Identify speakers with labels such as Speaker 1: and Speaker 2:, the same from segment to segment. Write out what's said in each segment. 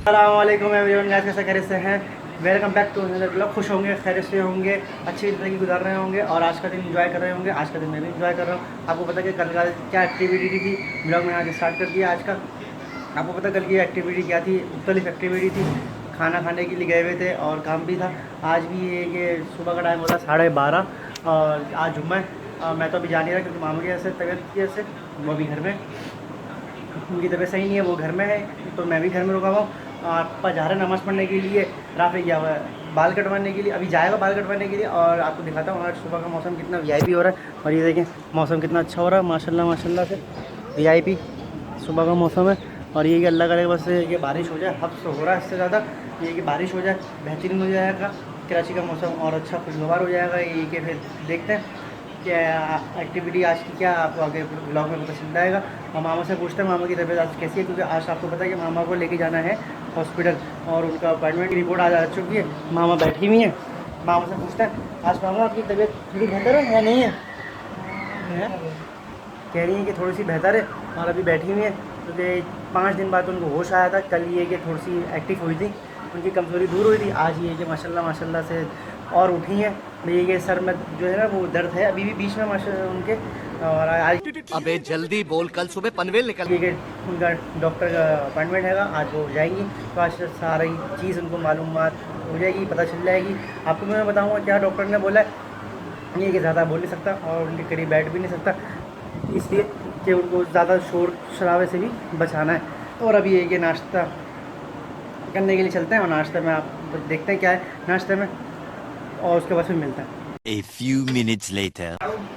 Speaker 1: अस्सलामुअलैकुम everyone, guys कैसे खैरियत से हैं। Welcome back to another blog. खुश होंगे, खैरियत से होंगे, अच्छी ज़िंदगी गुजार रहे होंगे और आज का दिन एंजॉय कर रहे होंगे। आज का दिन मैं भी एंजॉय कर रहा हूँ। आपको पता कि कल का क्या एक्टिविटी थी, ब्लॉग में आज स्टार्ट कर दिया आज का। आपको पता कल की एक्टिविटी क्या थी, मुख्तलिफ एक्टिविटी थी। खाना खाने के लिए गए हुए थे और काम भी था। आज भी ये सुबह का टाइम होता 12:30 और आज जुम्मा है। मैं तो अभी जा नहीं रहा क्योंकि मामा की वजह से, तबीयत की वजह से वो भी घर में, उनकी तबीयत सही नहीं है, वो घर में है तो मैं भी घर में रुका हुआ हूँ। पापा जा रहे हैं नमाज़ पढ़ने के लिए, राफे गया हुआ है बाल कटवाने के लिए, अभी जाएगा बाल कटवाने के लिए। और आपको दिखाता हूँ आज सुबह का मौसम कितना वीआईपी हो रहा है। और ये देखें मौसम कितना अच्छा हो रहा है, माशाल्लाह माशाल्लाह से वीआईपी सुबह का मौसम है। और ये कि अल्लाह करे बस ये बारिश हो जाए, हफ्स हो रहा है इससे ज़्यादा, ये कि बारिश हो जाए, बेहतरीन हो जाएगा कराची का मौसम और अच्छा खुशगवार हो जाएगा। ये कि फिर देखते हैं क्या एक्टिविटी आज की, क्या आपको आगे ब्लॉग में पता चल जाएगा। और मामा से पूछते हैं मामा की तबीयत आज कैसी है, क्योंकि आज आपको पता है कि मामा को लेके जाना है हॉस्पिटल और उनका अपॉइंटमेंट की रिपोर्ट आज आ चुकी है। मामा बैठी हुई हैं, मामा से पूछते हैं आज मामा आपकी तबीयत थोड़ी बेहतर है या नहीं है? कह रही हैं कि थोड़ी सी बेहतर है और अभी बैठी हुई है क्योंकि 5 दिन बाद उनको होश आया था। कल ये कि थोड़ी सी एक्टिव हुई थी, उनकी कमज़ोरी दूर हुई थी। आज ये कि माशाल्लाह माशाल्लाह से और उठी हैं। ये कि सर में जो है ना वो दर्द है अभी भी बीच में माशाल्लाह उनके। और आज
Speaker 2: अबे जल्दी बोल, कल सुबह पनवेल निकल।
Speaker 1: ये कि उनका डॉक्टर का अपॉइंटमेंट हैगा, आज वो जाएंगी तो आज सारी चीज़ उनको मालूमात हो जाएगी, पता चल जाएगी। आपको मैं बताऊँगा क्या डॉक्टर ने बोला है। ये कि ज़्यादा बोल नहीं सकता और उनके करीब बैठ भी नहीं सकता, इसलिए कि उनको ज़्यादा शोर शराबे से भी बचाना है। और अभी ये कि नाश्ता करने के लिए चलते हैं और नाश्ते में आप देखते हैं क्या है नाश्ते में और उसके बाद फिर मिलते हैं।
Speaker 2: A few minutes later.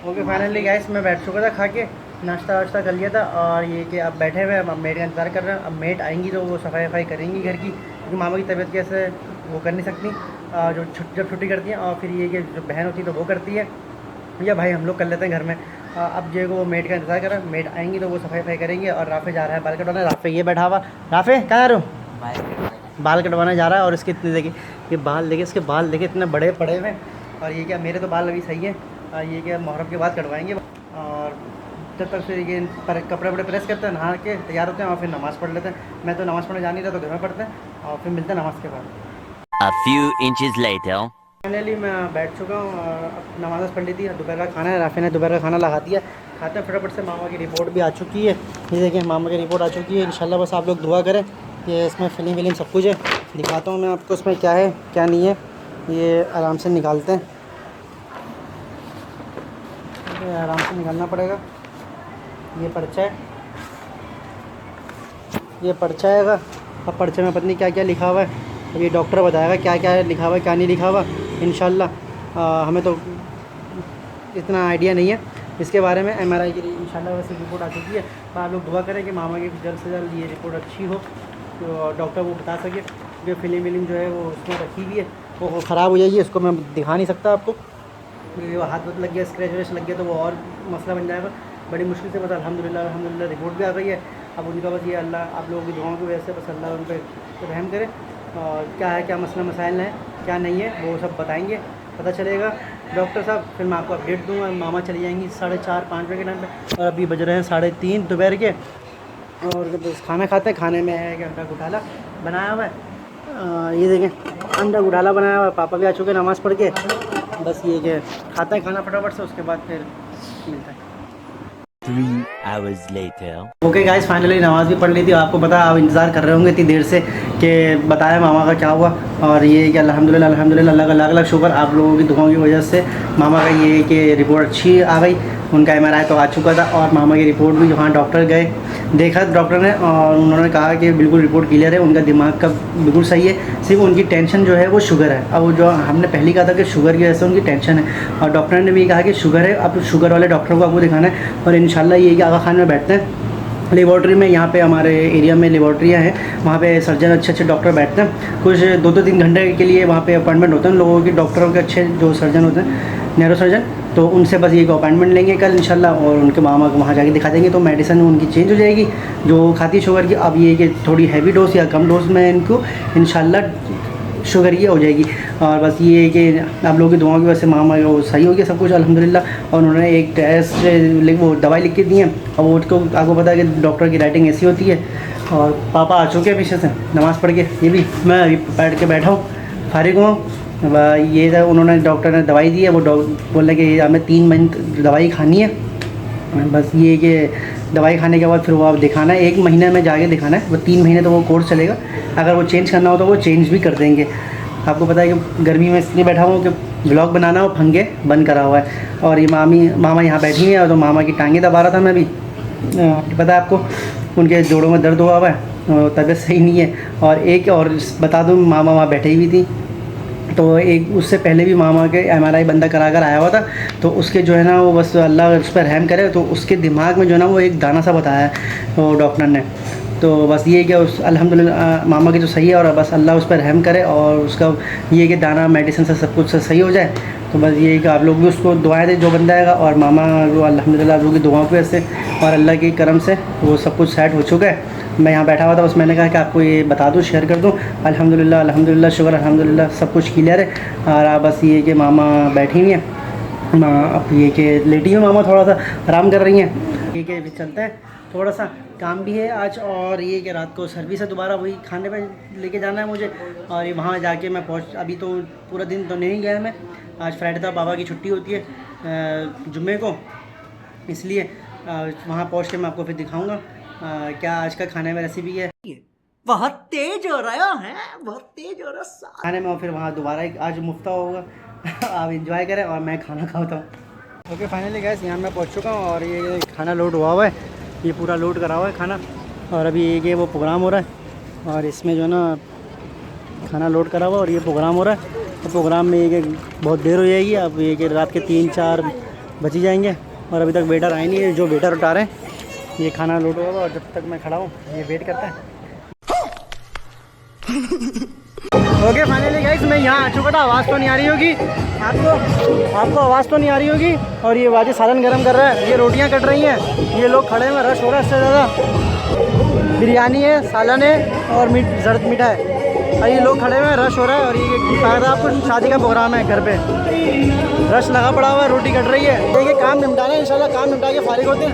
Speaker 1: Okay finally guys मैं बैठ चुका था, खा के नाश्ता वाश्ता कर लिया था और ये कि अब बैठे हुए हम मेड का इंतज़ार कर रहे हैं। अब मेड आएंगी तो वो सफाई वफाई करेंगी घर की, क्योंकि मामा की तबीयत कैसे वो कर नहीं सकती जो जब छुट्टी करती हैं। और फिर ये कि जो बहन होती है तो वो करती है, या भाई हम लोग कर लेते हैं घर में। अब जो है वो मेड का इंतज़ार कर रहा है, मेड आएंगी तो वो सफाई वफाई करेंगे। और राफे जा रहा है बाल कटवाने, राफे ये बैठा हुआ। राफे कहाँ जा रहे हो? बाल कटवाने जा रहा है। और इसके इतने देखिए ये बाल देखे, इसके बाल देखे इतने बड़े पड़े हुए। और ये क्या मेरे तो बाल अभी सही है, ये क्या मुहर्रम के बाद कटवाएंगे। और जब तक फिर ये कपड़े वपड़े प्रेस करते हैं, नहा के तैयार होते हैं और फिर नमाज़ पढ़ लेते हैं। मैं तो नमाज़ पढ़ने जा नहीं था तो घर में पढ़ते हैं और फिर मिलते हैं नमाज़ के बाद।
Speaker 2: A few inches later.
Speaker 1: Finally मैं बैठ चुका हूँ और अब नमाज़ पढ़ ली थी। दोपहर का खाना है, राफे ने दोपहर का खाना लगा दिया, खाते हैं फटाफट से। मामा की रिपोर्ट भी आ चुकी है, ये देखिए मामा की रिपोर्ट आ चुकी है। इंशाल्लाह बस आप लोग दुआ करें। ये इसमें फिल्म विलिम सब कुछ है, दिखाता हूँ मैं आपको इसमें क्या है क्या नहीं है। ये आराम से निकालते हैं, ये आराम से निकालना पड़ेगा। ये पर्चा है, ये पर्चा है। अब पर्चे में पता नहीं क्या क्या लिखा हुआ है, अब ये डॉक्टर बताएगा क्या क्या लिखा हुआ है क्या नहीं लिखा हुआ इंशाल्लाह। हमें तो इतना आइडिया नहीं है इसके बारे में। MRI की इंशाल्लाह वैसे रिपोर्ट आ चुकी है, तो आप लोग दुआ करें कि मामा की जल्द से जल्द ये रिपोर्ट अच्छी हो तो डॉक्टर वो बता सके। जो फिल्म विलिम जो है वो उसमें रखी हुई है वो ख़राब हो जाएगी, उसको मैं दिखा नहीं सकता आपको। ये हाथ वत लग गया, स्क्रैच व्रैच लग गया तो वो और मसला बन जाएगा। बड़ी मुश्किल से बस अल्हम्दुलिल्लाह रिपोर्ट भी आ गई है। अब उनका बस ये अल्लाह आप लोगों की दुआओं की वजह से बस अल्लाह उन पर रहम करे और क्या है क्या मसला मसाइल हैं क्या नहीं है वो सब बताएंगे, पता चलेगा डॉक्टर साहब। फिर मैं आपको अपडेट दूँगा। मामा चली जाएंगी 4:30-5 बजे के टाइम पर और अभी बज रहे हैं 3:30 दोपहर के। और बस खाना खाते हैं। खाने में है कि अंडा घुटाला बनाया हुआ है, ये देखें अंडा घुटाला बनाया हुआ है। पापा भी आ चुके हैं नमाज़ पढ़ के। बस ये कि खाते हैं खाना फटाफट से, उसके बाद फिर मिलता है।
Speaker 2: 3 hours later.
Speaker 1: Okay guys finally नमाज़ भी पढ़ ली थी। आपको पता आप इंतज़ार कर रहे होंगे इतनी देर से कि बताया मामा का क्या हुआ। और ये कि अल्हम्दुलिल्लाह अल्हम्दुलिल्लाह अल्लाह का लाख लाख शुक्र आप लोगों की दुआओं की वजह से मामा का ये कि रिपोर्ट अच्छी आ गई। उनका MRI तो आ चुका था और मामा की रिपोर्ट भी वहाँ डॉक्टर गए, देखा डॉक्टर ने और उन्होंने कहा कि बिल्कुल रिपोर्ट क्लियर है, उनका दिमाग का बिल्कुल सही है, सिर्फ उनकी टेंशन जो है वो शुगर है। अब वो जो हमने पहले कहा था कि शुगर की वजह से उनकी टेंशन है और डॉक्टर ने भी कहा कि शुगर है, अब शुगर वाले डॉक्टर को आपको दिखाना है। और इंशाल्लाह ये कि आगा खान में बैठते हैं लेबॉर्ट्री में, यहाँ पे हमारे एरिया में लेबॉर्ट्रियाँ हैं, वहाँ पे सर्जन अच्छे अच्छे डॉक्टर बैठते हैं। कुछ 2-3 घंटे के लिए वहाँ पे अपॉइंटमेंट होते हैं लोगों के, डॉक्टरों के अच्छे जो सर्जन होते हैं न्यूरो सर्जन, तो उनसे बस ये अपॉइंटमेंट लेंगे कल इंशाल्लाह और उनके मामा को वहाँ जाके दिखा देंगे तो मेडिसिन उनकी चेंज हो जाएगी जो खाती है शुगर की। अब ये कि थोड़ी हैवी डोज या कम डोज में इनको इंशाल्लाह शुगर ये हो जाएगी। और बस ये है कि आप लोगों की दुआओं की वजह से मामा वो सही हो गया सब कुछ अल्हम्दुलिल्लाह। और उन्होंने एक टेस्ट वो दवाई लिख के दी है। और वो उसको आपको पता है कि डॉक्टर की राइटिंग ऐसी होती है। और पापा आ चुके हैं पीछे से नमाज़ पढ़ के, ये भी मैं अभी बैठ के बैठा हूँ फारिग हूँ। ये था उन्होंने डॉक्टर ने दवाई दी है, वो बोल कि हमें 3 महीने दवाई खानी है। बस ये कि दवाई खाने के बाद फिर वो आप दिखाना है, 1 महीने में जाके दिखाना है। वो 3 महीने तो वो कोर्स चलेगा, अगर वो चेंज करना हो तो वो चेंज भी कर देंगे। आपको पता है कि गर्मी में इसलिए बैठा हूँ कि व्लॉग बनाना हो, फंगे बंद करा हुआ है। और ये मामा यहाँ बैठी हैं, तो मामा की टांगें दबा रहा था मैं भी। पता है आपको उनके जोड़ों में दर्द हुआ हुआ है, तबीयत सही नहीं है। और एक और बता दूँ, मामा वहाँ बैठी हुई थी, तो एक उससे पहले भी मामा के MRI बंदा करा कर आया हुआ था। तो उसके जो है ना वो बस अल्लाह उस पर रहम करे, तो उसके दिमाग में जो है ना वो एक दाना सा बताया है वो डॉक्टर ने। तो बस ये कि उस अल्हम्दुलिल्लाह मामा की तो सही है, और बस अल्लाह उस पर रहम करे और उसका ये कि दाना मेडिसिन से सब कुछ से सही हो जाए। तो बस ये कि आप लोग भी उसको दुआएं दें जो बंदा आएगा। और मामा जो अल्हम्दुलिल्लाह आप लोगों की दुआओं की वजह से और अल्लाह के करम से वो सब कुछ सेट हो चुका है। मैं यहाँ बैठा हुआ था, बस मैंने कहा कि आपको ये बता दूँ, शेयर कर दूँ। अल्हम्दुलिल्लाह अल्हम्दुलिल्लाह शुक्र अल्हम्दुलिल्लाह सब कुछ क्लियर है। और आप बस ये कि मामा बैठी हुई हैं, अब ये कि लेटी हुई मामा थोड़ा सा आराम कर रही हैं। ठीक है, चलता है, थोड़ा सा काम भी है आज। और ये कि रात को सर्विस है, दोबारा वही खाने पे लेके जाना है मुझे। और ये वहाँ जाके मैं अभी तो पूरा दिन तो नहीं गया मैं, आज फ्राइडे था, बाबा की छुट्टी होती है जुम्मे को, इसलिए वहाँ पहुँच के मैं आपको फिर दिखाऊँगा क्या आज का खाने में रेसिपी है। बहुत तेज हो रहा है, बहुत तेज हो रहा है खाने में। और फिर वहाँ दोबारा आज मुफ्ता होगा। आप इंजॉय करें और मैं खाना खाता हूँ। ओके फाइनली गाइस यहाँ मैं पहुँच चुका हूँ और ये खाना लोड हुआ हुआ है, ये पूरा लोड करा हुआ है खाना। और अभी ये वो प्रोग्राम हो रहा है और इसमें जो है ना खाना लोड करा हुआ और ये प्रोग्राम हो रहा है। तो प्रोग्राम में ये बहुत देर हो जाएगी, अब ये कि रात के 3-4 बज जाएंगे और अभी तक वेटर आए नहीं है। जो वेटर उठा रहे हैं ये खाना लोड होगा और जब तक मैं खड़ा हूँ ये वेट करता है। ओके फाइनली गाइस मैं यहाँ आ चुका था, आवाज़ तो नहीं आ रही होगी आपको आवाज़ तो नहीं आ रही होगी। और ये वाजी सालन गरम कर रहा है, ये रोटियाँ कट रही हैं, ये लोग खड़े हैं, रश हो रहा है इससे ज़्यादा। बिरयानी है, सालन है और जर्द मीठा है, और ये लोग खड़े हुए हैं, रश हो रहा है। और ये कहा आपको शादी का प्रोग्राम है, घर पे रश लगा पड़ा हुआ है, रोटी कट रही है। देखिए काम निपटाना है, इंशाल्लाह काम निपटा के फारिग होते हैं।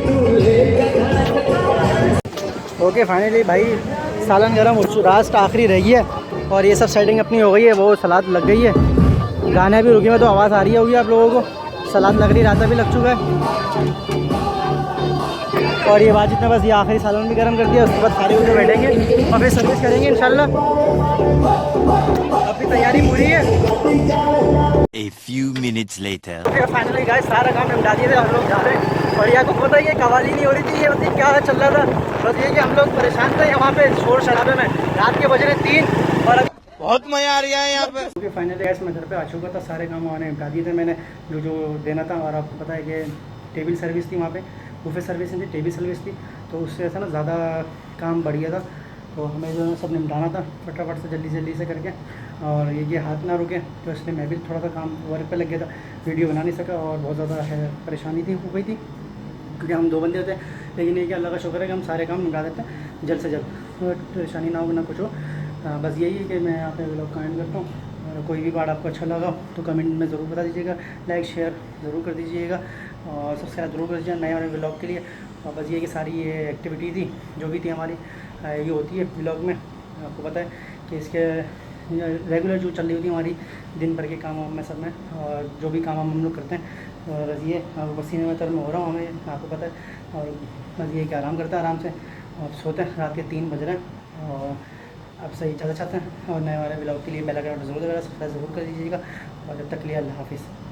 Speaker 1: ओके फाइनली भाई सालन गरम लास्ट आखिरी रही है और ये सब सेटिंग अपनी हो गई है, वो सलाद लग गई है, गाने भी रुके हुए तो आवाज़ आ रही होगी आप लोगों को। सलाद लग रही, रायता भी लग चुका है और ये वाजिद ने बस ये आखिरी सालन भी गर्म कर दिया। उसके बाद सारे उधर बैठेंगे और फिर सर्विस करेंगे इंशाल्लाह। अभी तैयारी पूरी है।
Speaker 2: A few minutes later.
Speaker 1: Finally guys सारा काम निपटा दिए थे, हम लोग जा रहे हैं। और यहाँ को पता है ये कवाली नहीं हो रही थी, ये पता क्या चल रहा था, बस ये कि हम लोग परेशान थे वहाँ पे शोर शराबे में। रात के बज रहे 3 और बहुत मज़ा आ रहा है यहाँ पे। क्योंकि फाइनली गाइस मैं घर पे आ चुका था, सारे काम वहाँ निपटा दिए थे मैंने जो देना था। और आपको पता है कि टेबल सर्विस थी वहाँ पे, बुफे सर्विस नहीं थी, टेबल सर्विस थी, तो उससे ऐसा ना ज़्यादा काम बढ़ गया था। तो हमें जो है सब निपटाना था फटाफट से जल्दी से करके। और ये हाथ ना रुके तो इसलिए मैं भी थोड़ा सा काम वर्क पे लग गया था, वीडियो बना नहीं सका और बहुत ज़्यादा है परेशानी थी हो गई थी क्योंकि हम 2 बंदे होते हैं। लेकिन ये कि अल्लाह का शुक्र है कि हम सारे काम निपटा देते हैं जल्द से जल्द, तो परेशानी ना हो ना कुछ हो। बस यही है कि मैं यहाँ पे व्लॉग का एंड करता हूँ। और कोई भी पार्ट आपको अच्छा लगा तो कमेंट में ज़रूर बता दीजिएगा, लाइक शेयर ज़रूर कर दीजिएगा और सब्सक्राइब ज़रूर कर दीजिएगा नए वाले व्लॉग के लिए। और बस ये कि सारी ये एक्टिविटी थी जो भी थी हमारी ये होती है व्लॉग में। आपको पता है कि इसके रेगुलर जो चल रही होती है हमारी दिन भर के काम में सब में, और जो भी काम हम लोग करते हैं। और ये पसीने में तर में हो रहा हूँ हमें, आपको पता है। और बस ये कि आराम करते हैं आराम से और सोते हैं, रात के 3 बज रहे हैं। और आप सही ज़्यादा चाहते हैं और नए वाले ब्लॉग के लिए बेल आइकन ज़रूर दबाइएगा, सब्सक्राइब ज़रूर कर दीजिएगा। और जब तक के लिए अल्लाह हाफिज़।